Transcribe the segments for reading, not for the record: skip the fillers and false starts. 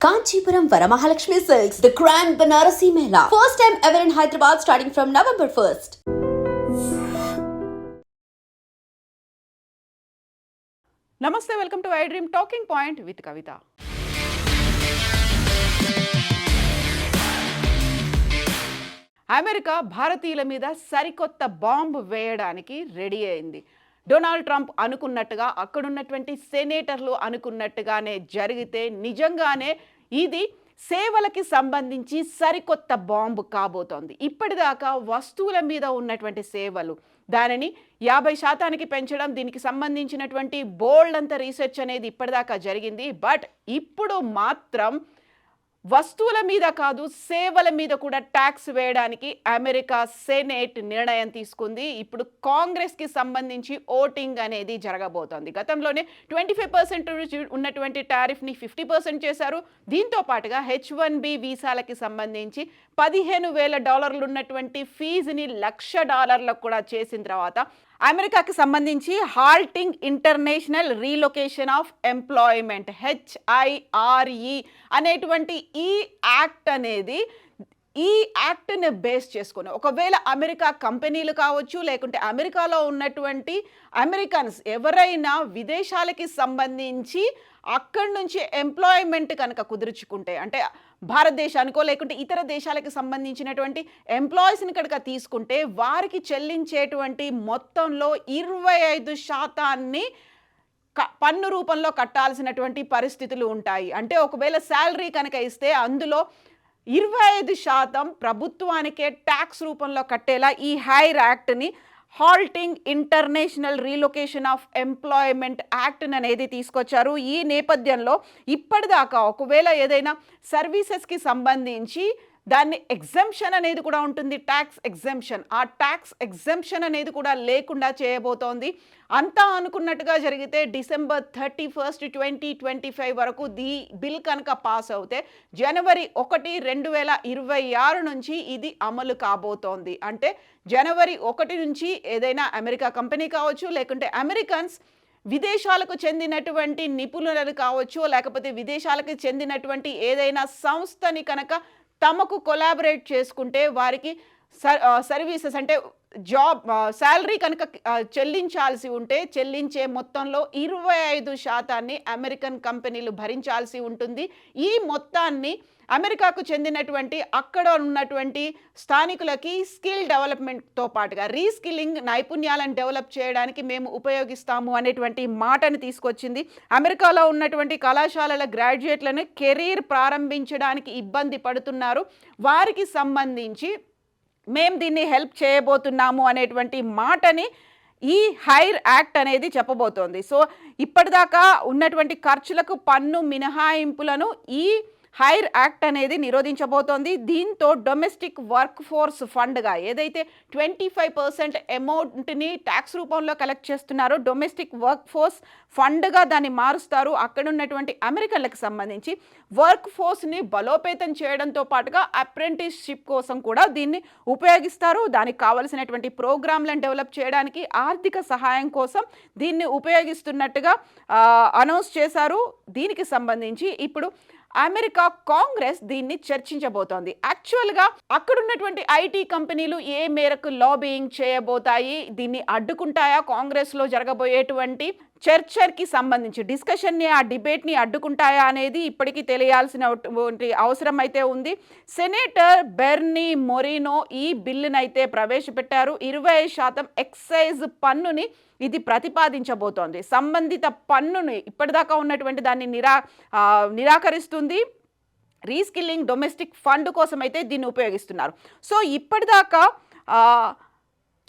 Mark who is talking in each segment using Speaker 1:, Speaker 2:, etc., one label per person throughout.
Speaker 1: Kanchipuram Varamahalakshmi Silks, the Grand Banarasi Mela. First time ever in Hyderabad starting from November 1st.
Speaker 2: నమస్తే, welcome to I dream talking point with Kavitha. America భారతీయుల మీద సరికొత్త bomb వేయడానికి ready అయింది. Donald Trump అనుకున్నట్టుగా, అక్కడున్నటువంటి సెనేటర్లు అనుకున్నట్టుగానే జరిగితే నిజంగానే ఇది సేవలకి సంబంధించి సరికొత్త బాంబు కాబోతోంది. ఇప్పటిదాకా వస్తువుల మీద ఉన్నటువంటి సేవలు దానిని 50% పెంచడం, దీనికి సంబంధించినటువంటి బోల్డ్ అంత రీసెర్చ్ అనేది ఇప్పటిదాకా జరిగింది. బట్ ఇప్పుడు మాత్రం వస్తువుల మీద కాదు, సేవల మీద కూడా ట్యాక్స్ వేయడానికి అమెరికా సెనేట్ నిర్ణయం తీసుకుంది. ఇప్పుడు కాంగ్రెస్కి సంబంధించి ఓటింగ్ అనేది జరగబోతోంది. గతంలోనే 25% ఉన్నటువంటి టారిఫ్ని 50% చేశారు. దీంతో పాటుగా H1B వీసాలకి సంబంధించి $15,000 ఉన్నటువంటి ఫీజుని $1,00,000 కూడా చేసిన తర్వాత అమెరికాకి సంబంధించి halting international relocation of employment HIRE అనేటువంటి ఈ యాక్ట్ అనేది, ఈ యాక్ట్ని బేస్ చేసుకొని ఒకవేళ అమెరికా కంపెనీలు కావచ్చు, లేకుంటే అమెరికాలో ఉన్నటువంటి అమెరికన్స్ ఎవరైనా విదేశాలకి సంబంధించి అక్కడి నుంచి ఎంప్లాయ్మెంట్ కనుక కుదుర్చుకుంటే, అంటే భారతదేశానికో లేకుంటే ఇతర దేశాలకు సంబంధించినటువంటి ఎంప్లాయీస్ని కనుక తీసుకుంటే వారికి చెల్లించేటువంటి మొత్తంలో 25% పన్ను రూపంలో కట్టాల్సినటువంటి పరిస్థితులు ఉంటాయి. అంటే ఒకవేళ శాలరీ కనుక ఇస్తే అందులో 25% ప్రభుత్వానికే ట్యాక్స్ రూపంలో కట్టేలా ఈ హైర్ యాక్ట్ని, halting international relocation of employment act అనేది తీసుకొచ్చారు. ఈ నేపథ్యంలో ఇప్పటిదాకా ఒకవేళ ఏదైనా సర్వీసెస్కి సంబంధించి దాన్ని ఎగ్జంప్షన్ అనేది కూడా ఉంటుంది, ట్యాక్స్ ఎగ్జంప్షన్. ఆ ట్యాక్స్ ఎగ్జంప్షన్ అనేది కూడా లేకుండా చేయబోతోంది. అంతా అనుకున్నట్టుగా జరిగితే December 31st, 2025 వరకు ఈ బిల్ కనుక పాస్ అవుతే January 1, 2026 నుంచి ఇది అమలు కాబోతోంది. అంటే January 1 నుంచి ఏదైనా అమెరికా కంపెనీ కావచ్చు, లేకుంటే అమెరికన్స్ విదేశాలకు చెందినటువంటి నిపుణులను కావచ్చు, లేకపోతే విదేశాలకు చెందినటువంటి ఏదైనా సంస్థని కనుక తమకు కొలాబరేట్ చేసుకుంటే వారికి సర్వీసెస్ అంటే జాబ్ శాలరీ కనుక చెల్లించాల్సి ఉంటే చెల్లించే మొత్తంలో 25% అమెరికన్ కంపెనీలు భరించాల్సి ఉంటుంది. ఈ మొత్తాన్ని అమెరికాకు చెందినటువంటి అక్కడ ఉన్నటువంటి స్థానికులకి స్కిల్ డెవలప్మెంట్తో పాటుగా రీస్కిల్లింగ్, నైపుణ్యాలను డెవలప్ చేయడానికి మేము ఉపయోగిస్తాము అనేటువంటి మాటను తీసుకొచ్చింది. అమెరికాలో ఉన్నటువంటి కళాశాలల గ్రాడ్యుయేట్లను కెరీర్ ప్రారంభించడానికి ఇబ్బంది పడుతున్నారు, వారికి సంబంధించి మేము దీన్ని హెల్ప్ చేయబోతున్నాము అనేటువంటి మాటని ఈ హైర్ యాక్ట్ అనేది చెప్పబోతోంది. సో ఇప్పటిదాకా ఉన్నటువంటి ఖర్చులకు పన్ను మినహాయింపులను ఈ హైర్ యాక్ట్ అనేది నిరోధించబోతోంది. దీంతో డొమెస్టిక్ వర్క్ ఫోర్స్ ఫండ్గా ఏదైతే 25% అమౌంట్ని ట్యాక్స్ రూపంలో కలెక్ట్ చేస్తున్నారో డొమెస్టిక్ వర్క్ ఫోర్స్ ఫండ్గా దాన్ని మారుస్తారు. అక్కడ ఉన్నటువంటి అమెరికన్లకు సంబంధించి వర్క్ ఫోర్స్ని బలోపేతం చేయడంతో పాటుగా అప్రెంటిస్షిప్ కోసం కూడా దీన్ని ఉపయోగిస్తారు. దానికి కావలసినటువంటి ప్రోగ్రాంలను డెవలప్ చేయడానికి, ఆర్థిక సహాయం కోసం దీన్ని ఉపయోగిస్తున్నట్టుగా అనౌన్స్ చేశారు. దీనికి సంబంధించి ఇప్పుడు అమెరికా కాంగ్రెస్ దీన్ని చర్చించబోతోంది. యాక్చువల్గా అక్కడున్నటువంటి ఐటీ కంపెనీలు ఏ మేరకు లాబియింగ్ చేయబోతాయి, దీన్ని అడ్డుకుంటాయా, కాంగ్రెస్లో జరగబోయేటువంటి చర్చకి సంబంధించి డిస్కషన్ని, ఆ డిబేట్ని అడ్డుకుంటాయా అనేది ఇప్పటికీ తెలియాల్సినటువంటి అవసరం అయితే ఉంది. సెనేటర్ బెర్నీ మొరినో ఈ బిల్లునైతే ప్రవేశపెట్టారు. 20% ఎక్సైజ్ పన్నుని ఇది ప్రతిపాదించబోతోంది. సంబంధిత పన్నుని ఇప్పటిదాకా ఉన్నటువంటి దాన్ని నిరాకరిస్తుంది. రీస్కిల్లింగ్ డొమెస్టిక్ ఫండ్ కోసం అయితే దీన్ని ఉపయోగిస్తున్నారు. సో ఇప్పటిదాకా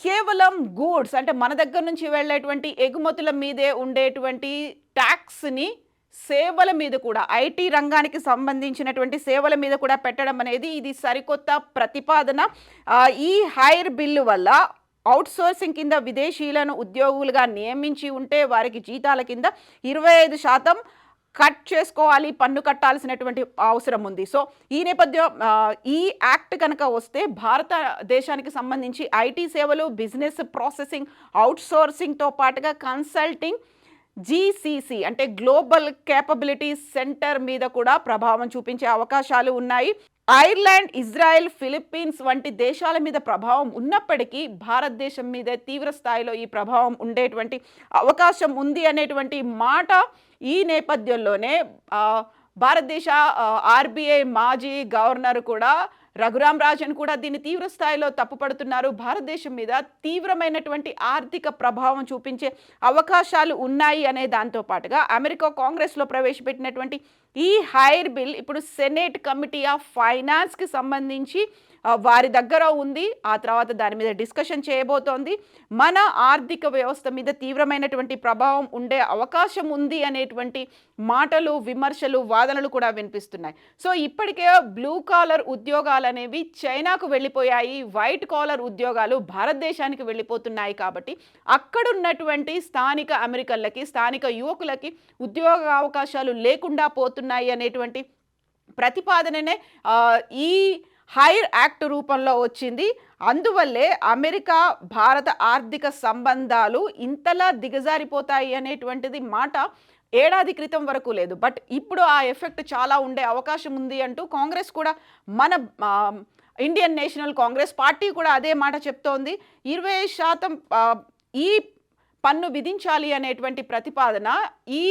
Speaker 2: కేవలం గూడ్స్ అంటే మన దగ్గర నుంచి వెళ్ళేటువంటి ఎగుమతుల మీదే ఉండేటువంటి ట్యాక్స్ని సేవల మీద కూడా, ఐటీ రంగానికి సంబంధించినటువంటి సేవల మీద కూడా పెట్టడం అనేది ఇది సరికొత్త ప్రతిపాదన. ఈ హైర్ బిల్లు వల్ల అవుట్సోర్సింగ్ కింద విదేశీయులను ఉద్యోగులుగా నియమించి ఉంటే వారికి జీతాల కింద 25% కట్ చేసుకోవాలి, పన్ను కట్టాల్సినటువంటి అవసరం ఉంది. సో ఈ నేపథ్యం ఈ యాక్ట్ కనుక వస్తే భారతదేశానికి సంబంధించి ఐటీ సేవలు, బిజినెస్ ప్రాసెసింగ్, అవుట్సోర్సింగ్తో పాటుగా కన్సల్టింగ్, జీసీసీ అంటే గ్లోబల్ కేపబిలిటీ సెంటర్ మీద కూడా ప్రభావం చూపించే అవకాశాలు ఉన్నాయి. ఐర్లాండ్, ఇజ్రాయెల్, ఫిలిప్పీన్స్ వంటి దేశాల మీద ప్రభావం ఉన్నప్పటికీ భారతదేశం మీద తీవ్ర స్థాయిలో ఈ ప్రభావం ఉండేటువంటి అవకాశం ఉంది అనేటువంటి మాట ఈ నేపథ్యంలోనే భారతదేశ ఆర్బీఐ మాజీ గవర్నర్ కూడా రఘురామ్ రాజన్ కూడా దీన్ని తీవ్ర స్థాయిలో తప్పుపడుతున్నారు. భారతదేశం మీద తీవ్రమైనటువంటి ఆర్థిక ప్రభావం చూపించే అవకాశాలు ఉన్నాయి అనే దాంతో పాటుగా అమెరికా కాంగ్రెస్లో ప్రవేశపెట్టినటువంటి ఈ హైర్ బిల్ ఇప్పుడు సెనేట్ కమిటీ ఆఫ్ ఫైనాన్స్కి సంబంధించి వారి దగ్గర ఉంది. ఆ తర్వాత దాని మీద డిస్కషన్ చేయబోతోంది. మన ఆర్థిక వ్యవస్థ మీద తీవ్రమైనటువంటి ప్రభావం ఉండే అవకాశం ఉంది అనేటువంటి మాటలు, విమర్శలు, వాదనలు కూడా వినిపిస్తున్నాయి. సో ఇప్పటికే బ్లూ కాలర్ ఉద్యోగాలు అనేవి చైనాకు వెళ్ళిపోయాయి, వైట్ కాలర్ ఉద్యోగాలు భారతదేశానికి వెళ్ళిపోతున్నాయి. కాబట్టి అక్కడున్నటువంటి స్థానిక అమెరికన్లకి, స్థానిక యువకులకి ఉద్యోగ అవకాశాలు లేకుండా పోతున్నాయి అనేటువంటి ప్రతిపాదననే ఈ హైర్ యాక్ట్ రూపంలో వచ్చింది. అందువల్లే అమెరికా భారత ఆర్థిక సంబంధాలు ఇంతలా దిగజారిపోతాయి అనేటువంటిది మాట ఏడాది క్రితం వరకు లేదు. బట్ ఇప్పుడు ఆ ఎఫెక్ట్ చాలా ఉండే అవకాశం ఉంది అంటూ కాంగ్రెస్ కూడా, మన ఇండియన్ నేషనల్ కాంగ్రెస్ పార్టీ కూడా అదే మాట చెప్తోంది. 20% ఈ పన్ను విధించాలి అనేటువంటి ప్రతిపాదన ఈ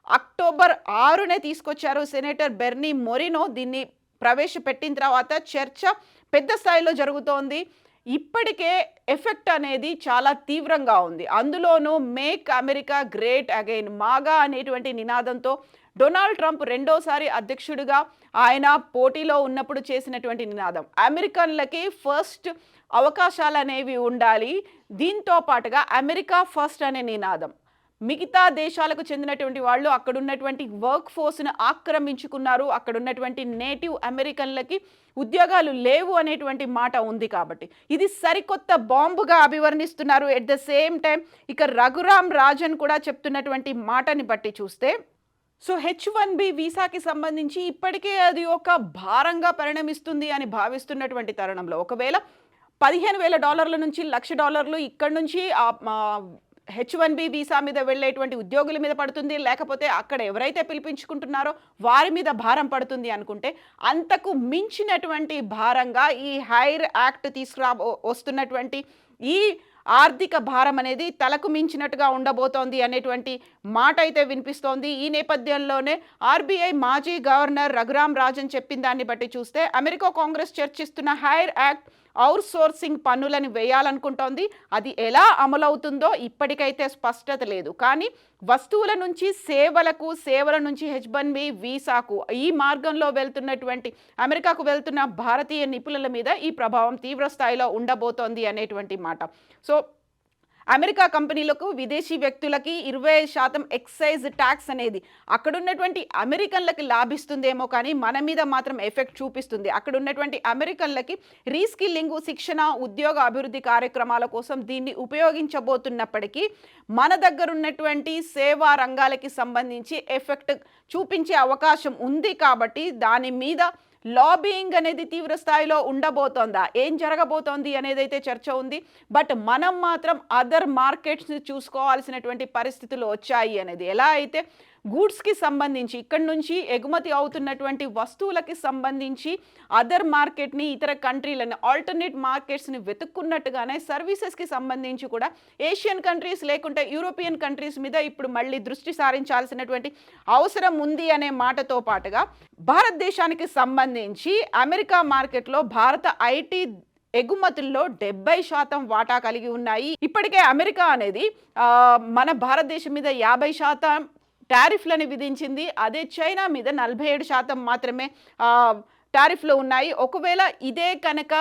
Speaker 2: అక్టోబర్ 6నే తీసుకొచ్చారు సెనేటర్ బెర్నీ మొరినో. దీన్ని ప్రవేశపెట్టిన తర్వాత చర్చ పెద్ద స్థాయిలో జరుగుతోంది. ఇప్పటికే ఎఫెక్ట్ అనేది చాలా తీవ్రంగా ఉంది. అందులోనూ మేక్ అమెరికా గ్రేట్ అగైన్, మాగా అనేటువంటి నినాదంతో డొనాల్డ్ ట్రంప్ రెండోసారి అధ్యక్షుడిగా ఆయన పోటీలో ఉన్నప్పుడు చేసినటువంటి నినాదం, అమెరికన్లకి ఫస్ట్ అవకాశాలు అనేవి ఉండాలి, దీంతో పాటుగా అమెరికా ఫస్ట్ అనే నినాదం. మిగతా దేశాలకు చెందినటువంటి వాళ్ళు అక్కడ ఉన్నటువంటి వర్క్ ఫోర్స్ను ఆక్రమించుకున్నారు, అక్కడ ఉన్నటువంటి నేటివ్ అమెరికన్లకి ఉద్యోగాలు లేవు అనేటువంటి మాట ఉంది. కాబట్టి ఇది సరికొత్త బాంబుగా అభివర్ణిస్తున్నారు. ఎట్ ద సేమ్ టైం ఇక రఘురామ్ రాజన్ కూడా చెప్తున్నటువంటి మాటని బట్టి చూస్తే, సో H1B వీసాకి సంబంధించి ఇప్పటికే అది ఒక భారంగా పరిణమిస్తుంది అని భావిస్తున్నటువంటి తరుణంలో ఒకవేళ $15,000 నుంచి $1,00,000 ఇక్కడి నుంచి H1B వీసా మీద వెళ్ళేటువంటి ఉద్యోగుల మీద పడుతుంది, లేకపోతే అక్కడ ఎవరైతే పిలిపించుకుంటున్నారో వారి మీద భారం పడుతుంది అనుకుంటే, అంతకు మించినటువంటి భారంగా ఈ హైర్ యాక్ట్ వస్తున్నటువంటి ఈ ఆర్థిక భారం అనేది తలకు మించినట్టుగా ఉండబోతోంది అనేటువంటి మాట అయితే వినిపిస్తోంది. ఈ నేపథ్యంలోనే ఆర్బీఐ మాజీ గవర్నర్ రఘురామ్ రాజన్ చెప్పిన దాన్ని బట్టి చూస్తే, అమెరికా కాంగ్రెస్ చర్చిస్తున్న హైర్ యాక్ట్ అవుట్ సోర్సింగ్ పన్నులను వేయాలనుకుంటోంది. అది ఎలా అమలవుతుందో ఇప్పటికైతే స్పష్టత లేదు. కానీ వస్తువుల నుంచి సేవలకు, సేవల నుంచి H1B వీసాకు ఈ మార్గంలో వెళ్తున్నటువంటి అమెరికాకు వెళ్తున్న భారతీయ నిపుణుల మీద ఈ ప్రభావం తీవ్ర స్థాయిలో ఉండబోతోంది అనేటువంటి మాట. సో అమెరికా కంపెనీలకు, విదేశీ వ్యక్తులకి 20% ఎక్సైజ్ ట్యాక్స్ అనేది అక్కడ ఉన్నటువంటి అమెరికన్లకి లాభిస్తుందేమో, కానీ మన మీద మాత్రం ఎఫెక్ట్ చూపిస్తుంది. అక్కడ ఉన్నటువంటి అమెరికన్లకి రీస్కిల్లింగ్, శిక్షణ, ఉద్యోగ అభివృద్ధి కార్యక్రమాల కోసం దీన్ని ఉపయోగించబోతున్నప్పటికీ మన దగ్గర ఉన్నటువంటి సేవా రంగాలకి సంబంధించి ఎఫెక్ట్ చూపించే అవకాశం ఉంది. కాబట్టి దాని మీద లాబింగ్ అనేది తీవ్ర స్థాయిలో ఉండబోతోందా, ఏం జరగబోతోంది అనేది అయితే చర్చ ఉంది. బట్ మనం మాత్రం అదర్ మార్కెట్స్ని చూసుకోవాల్సినటువంటి పరిస్థితులు వచ్చాయి అనేది. ఎలా అయితే గూడ్స్కి సంబంధించి ఇక్కడి నుంచి ఎగుమతి అవుతున్నటువంటి వస్తువులకి సంబంధించి అదర్ మార్కెట్ని, ఇతర కంట్రీలని, ఆల్టర్నేట్ మార్కెట్స్ని వెతుక్కున్నట్టుగానే సర్వీసెస్కి సంబంధించి కూడా ఏషియన్ కంట్రీస్ లేకుంటే యూరోపియన్ కంట్రీస్ మీద ఇప్పుడు మళ్ళీ దృష్టి సారించాల్సినటువంటి అవసరం ఉంది అనే మాటతో పాటుగా భారతదేశానికి సంబంధించి అమెరికా మార్కెట్లో భారత ఐటీ ఎగుమతుల్లో 70% వాటా కలిగి ఉన్నాయి. ఇప్పటికే అమెరికా అనేది మన భారతదేశం మీద 50% టారిఫ్లను విధించింది. అదే చైనా మీద 47% మాత్రమే టారిఫ్లు ఉన్నాయి. ఒకవేళ ఇదే కనుక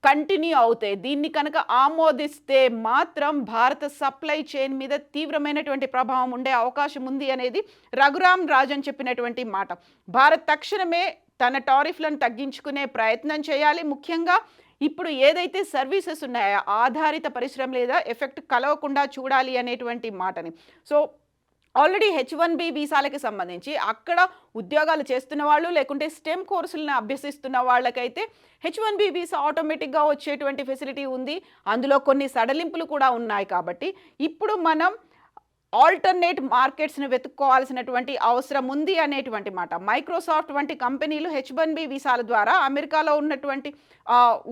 Speaker 2: కంటిన్యూ అవుతాయి, దీన్ని కనుక ఆమోదిస్తే మాత్రం భారత సప్లై చైన్ మీద తీవ్రమైనటువంటి ప్రభావం ఉండే అవకాశం ఉంది అనేది రఘురామ్ రాజన్ చెప్పినటువంటి మాట. భారత్ తక్షణమే తన టారిఫ్లను తగ్గించుకునే ప్రయత్నం చేయాలి. ముఖ్యంగా ఇప్పుడు ఏదైతే సర్వీసెస్ ఉన్నాయో ఆధారిత పరిశ్రమ లేదా ఎఫెక్ట్ కలవకుండా చూడాలి అనేటువంటి మాటని. సో ఆల్రెడీ H1B వీసాలకి సంబంధించి అక్కడ ఉద్యోగాలు చేస్తున్న వాళ్ళు, లేకుంటే స్టెమ్ కోర్సులను అభ్యసిస్తున్న వాళ్ళకైతే H1B వీసా ఆటోమేటిక్గా వచ్చేటువంటి ఫెసిలిటీ ఉంది. అందులో కొన్ని సడలింపులు కూడా ఉన్నాయి. కాబట్టి ఇప్పుడు మనం ఆల్టర్నేట్ మార్కెట్స్ని వెతుక్కోవాల్సినటువంటి అవసరం ఉంది అనేటువంటి మాట. మైక్రోసాఫ్ట్ వంటి కంపెనీలు H1B వీసాల ద్వారా అమెరికాలో ఉన్నటువంటి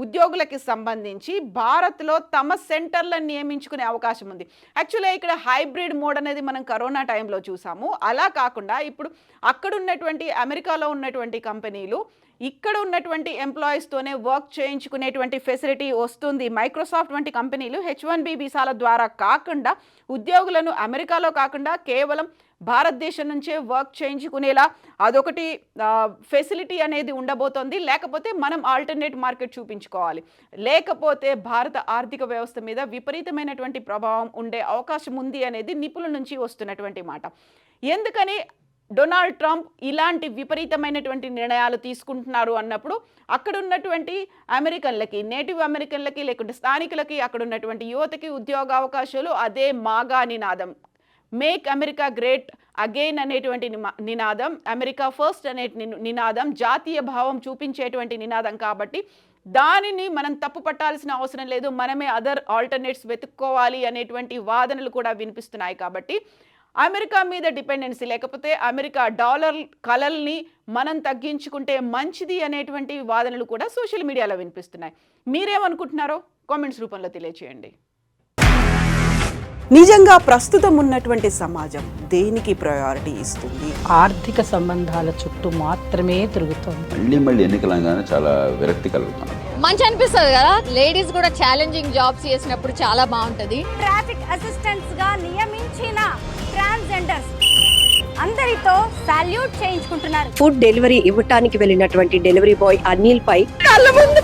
Speaker 2: ఉద్యోగులకి సంబంధించి భారత్లో తమ సెంటర్లను నియమించుకునే అవకాశం ఉంది. యాక్చువల్గా ఇక్కడ హైబ్రిడ్ మోడ్ అనేది మనం కరోనా టైంలో చూసాము. అలా కాకుండా ఇప్పుడు అక్కడ ఉన్నటువంటి అమెరికాలో ఉన్నటువంటి కంపెనీలు ఇక్కడ ఉన్నటువంటి ఎంప్లాయీస్తోనే వర్క్ చేయించుకునేటువంటి ఫెసిలిటీ వస్తుంది. మైక్రోసాఫ్ట్ వంటి కంపెనీలు H1B వీసాల ద్వారా కాకుండా ఉద్యోగులను అమెరికాలో కాకుండా కేవలం భారతదేశం నుంచే వర్క్ చేయించుకునేలా అదొకటి ఫెసిలిటీ అనేది ఉండబోతోంది. లేకపోతే మనం ఆల్టర్నేట్ మార్కెట్ చూపించుకోవాలి. లేకపోతే భారత ఆర్థిక వ్యవస్థ మీద విపరీతమైనటువంటి ప్రభావం ఉండే అవకాశం ఉంది అనేది నిపుణుల నుంచి వస్తున్నటువంటి మాట. ఎందుకని డొనాల్డ్ ట్రంప్ ఇలాంటి విపరీతమైనటువంటి నిర్ణయాలు తీసుకుంటున్నారు అన్నప్పుడు అక్కడ ఉన్నటువంటి అమెరికన్లకి, నేటివ్ అమెరికన్లకి, లేకుంటే స్థానికులకి, అక్కడ ఉన్నటువంటి యువతకి ఉద్యోగ అవకాశాలు అదే మాగా నినాదం, మేక్ అమెరికా గ్రేట్ అగైన్ అనేటువంటి నినాదం, అమెరికా ఫస్ట్ అనే నినాదం జాతీయ భావం చూపించేటువంటి నినాదం. కాబట్టి దానిని మనం తప్పు పట్టాల్సిన అవసరం లేదు, మనమే అదర్ ఆల్టర్నేట్స్ వెతుక్కోవాలి అనేటువంటి వాదనలు కూడా వినిపిస్తున్నాయి. కాబట్టి అమెరికా మీద డిపెండెన్సీ లేకపోతే అమెరికా డాలర్ కలల్ని మనం తగ్గించుకుంటే మంచిది అనేటువంటి వాదనలు కూడా సోషల్ మీడియాలో వినిపిస్తున్నాయి. మీరేమనుకుంటున్నారో కామెంట్స్ రూపంలో తెలియచేయండి. నిజంగా ప్రస్తుతం ఉన్నటువంటి సమాజం దేనికి ప్రయారిటీ ఇస్తుంది?
Speaker 3: ఆర్థిక సంబంధాల చుట్టూ మాత్రమే తిరుగుతోంది.
Speaker 4: మళ్ళీ ఎన్నికలంగానే చాలా విరక్తి కలుగుతున్నాం.
Speaker 5: మంచి అనిపిస్తుంది కదా, లేడీస్ కూడా ఛాలెంజింగ్ జాబ్స్ చేసినప్పుడు చాలా బాగుంటది.
Speaker 6: ట్రాఫిక్ అసిస్టెంట్స్ గా నియమించిన ట్రాన్స్జెండర్స్ అందరితో సాల్యూట్ చేయించుకుంటున్నారు.
Speaker 7: ఫుడ్ డెలివరీ ఇవ్వటానికి వెళ్ళినటువంటి డెలివరీ బాయ్ అనిల్ పై
Speaker 2: కళ్ళ ముందు